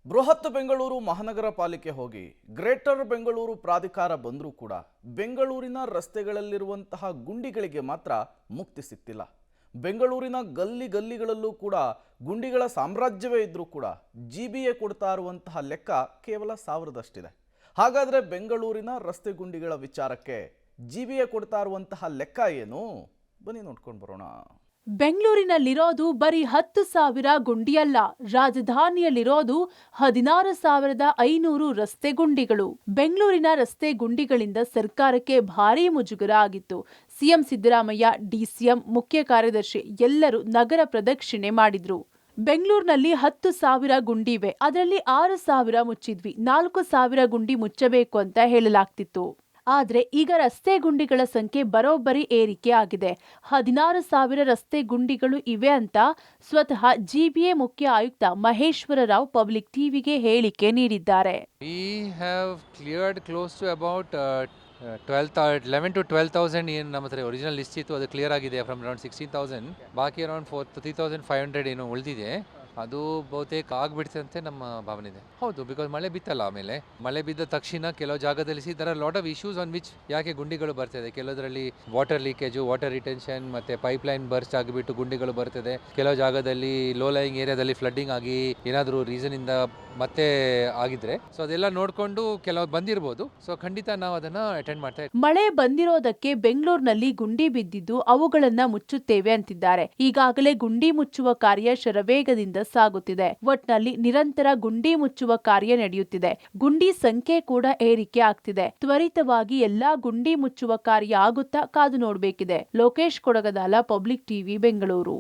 ಬೃಹತ್ ಬೆಂಗಳೂರು ಮಹಾನಗರ ಪಾಲಿಕೆ ಹೋಗಿ ಗ್ರೇಟರ್ ಬೆಂಗಳೂರು ಪ್ರಾಧಿಕಾರ ಬಂದರೂ ಕೂಡ ಬೆಂಗಳೂರಿನ ರಸ್ತೆಗಳಲ್ಲಿರುವಂತಹ ಗುಂಡಿಗಳಿಗೆ ಮಾತ್ರ ಮುಕ್ತಿ ಸಿಕ್ತಿಲ್ಲ. ಬೆಂಗಳೂರಿನ ಗಲ್ಲಿ ಗಲ್ಲಿಗಳಲ್ಲೂ ಕೂಡ ಗುಂಡಿಗಳ ಸಾಮ್ರಾಜ್ಯವೇ ಇದ್ರೂ ಕೂಡ ಜಿಬಿಎ ಕೊಡ್ತಾ ಇರುವಂತಹ ಲೆಕ್ಕ ಕೇವಲ 1000ದಷ್ಟಿದೆ. ಹಾಗಾದ್ರೆ ಬೆಂಗಳೂರಿನ ರಸ್ತೆ ಗುಂಡಿಗಳ ವಿಚಾರಕ್ಕೆ ಜಿಬಿಎ ಕೊಡ್ತಾ ಇರುವಂತಹ ಲೆಕ್ಕ ಏನು? ಬನ್ನಿ ನೋಡ್ಕೊಂಡು ಬರೋಣ. ಬೆಂಗಳೂರಿನಲ್ಲಿರೋದು ಬರೀ 10,000 ಗುಂಡಿಯಲ್ಲ, ರಾಜಧಾನಿಯಲ್ಲಿರೋದು 16,500 ರಸ್ತೆ ಗುಂಡಿಗಳು. ಬೆಂಗಳೂರಿನ ರಸ್ತೆ ಗುಂಡಿಗಳಿಂದ ಸರ್ಕಾರಕ್ಕೆ ಭಾರೀ ಮುಜುಗರ ಆಗಿತ್ತು. ಸಿಎಂ ಸಿದ್ದರಾಮಯ್ಯ, ಡಿಸಿಎಂ, ಮುಖ್ಯ ಕಾರ್ಯದರ್ಶಿ ಎಲ್ಲರೂ ನಗರ ಪ್ರದಕ್ಷಿಣೆ ಮಾಡಿದ್ರು. ಬೆಂಗಳೂರಿನಲ್ಲಿ 10,000 ಗುಂಡಿ ಇವೆ, ಅದರಲ್ಲಿ 6,000 ಮುಚ್ಚಿದ್ವಿ, 4,000 ಗುಂಡಿ ಮುಚ್ಚಬೇಕು ಅಂತ ಹೇಳಲಾಗ್ತಿತ್ತು. ಆದ್ರೆ ಈಗ ರಸ್ತೆ ಗುಂಡಿಗಳ ಸಂಖ್ಯೆ ಬರೋಬ್ಬರಿ ಏರಿಕೆ ಆಗಿದೆ. 16,000 ರಸ್ತೆ ಗುಂಡಿಗಳು ಇವೆ ಅಂತ ಸ್ವತಃ ಜಿಬಿಎ ಮುಖ್ಯ ಆಯುಕ್ತ ಮಹೇಶ್ವರ ರಾವ್ ಪಬ್ಲಿಕ್ ಟಿವಿಗೆ ಹೇಳಿಕೆ ನೀಡಿದ್ದಾರೆ. We have cleared close to about 11 to 12,000 ಏನು ನಮ್ಮ ಹತ್ರ ಒರಿಜಿನಲ್ ಲಿಸ್ಟ್ ಇತ್ತು, ಅದು ಕ್ಲಿಯರ್ ಆಗಿದೆ ಫ್ರಮ್ ಅರೌಂಡ್ 16,000. ಬಾಕಿ ಅರೌಂಡ್ 3,500 ಏನು ಉಳಿದಿದೆ, ಅದು ಬಹುತೇಕ ಆಗ್ಬಿಡ್ತದೆ ಅಂತ ನಮ್ಮ ಭಾವನೆ ಇದೆ. ಹೌದು, ಬಿಕಾಸ್ ಮಳೆ ಬಿತ್ತಲ್ಲ, ಆಮೇಲೆ ಮಳೆ ಬಿದ್ದ ತಕ್ಷಣ ಕೆಲವು ಜಾಗದಲ್ಲಿ there are lot of issues on which ಯಾಕೆ ಗುಂಡಿಗಳು ಬರ್ತದೆ. ಕೆಲವರಲ್ಲಿ ವಾಟರ್ ಲೀಕೇಜು, ವಾಟರ್ ರಿಟೆನ್ಷನ್ ಮತ್ತೆ ಪೈಪ್ ಲೈನ್ ಬರ್ಸ್ಟ್ ಆಗಿಬಿಟ್ಟು ಗುಂಡಿಗಳು ಬರ್ತದೆ. ಕೆಲವು ಜಾಗದಲ್ಲಿ ಲೋ ಲೈಯಿಂಗ್ ಏರಿಯಾದಲ್ಲಿ ಫ್ಲಡ್ಡಿಂಗ್ ಆಗಿ ಏನಾದರೂ ರೀಸನ್ ಇಂದ ಮತ್ತೆ ಆಗಿದ್ರೆ ಸೊ ಅದೆಲ್ಲ ನೋಡ್ಕೊಂಡು ಕೆಲವು ಬಂದಿರಬಹುದು. ಸೊ ಖಂಡಿತ ನಾವು ಅದನ್ನ ಅಟೆಂಡ್ ಮಾಡ್ತಾ ಇದ್ದೀವಿ. ಮಳೆ ಬಂದಿರೋದಕ್ಕೆ ಬೆಂಗಳೂರಿನಲ್ಲಿ ಗುಂಡಿ ಬಿದ್ದಿದ್ದು ಅವುಗಳನ್ನ ಮುಚ್ಚುತ್ತೇವೆ ಅಂತಿದ್ದಾರೆ. ಈಗಾಗಲೇ ಗುಂಡಿ ಮುಚ್ಚುವ ಕಾರ್ಯ ಶರವೇಗದಿಂದ ಸಾಗುತ್ತಿದೆ. ಒಟ್ನಲ್ಲಿ ನಿರಂತರ ಗುಂಡಿ ಮುಚ್ಚುವ ಕಾರ್ಯ ನಡೆಯುತ್ತಿದೆ. ಗುಂಡಿ ಸಂಖ್ಯೆ ಕೂಡ ಏರಿಕೆ ಆಗ್ತಿದೆ. ತ್ವರಿತವಾಗಿ ಎಲ್ಲಾ ಗುಂಡಿ ಮುಚ್ಚುವ ಕಾರ್ಯ ಆಗುತ್ತಾ ಕಾದು ನೋಡಬೇಕಿದೆ. Lokesh Kodagadala, public TV, Bengaluru.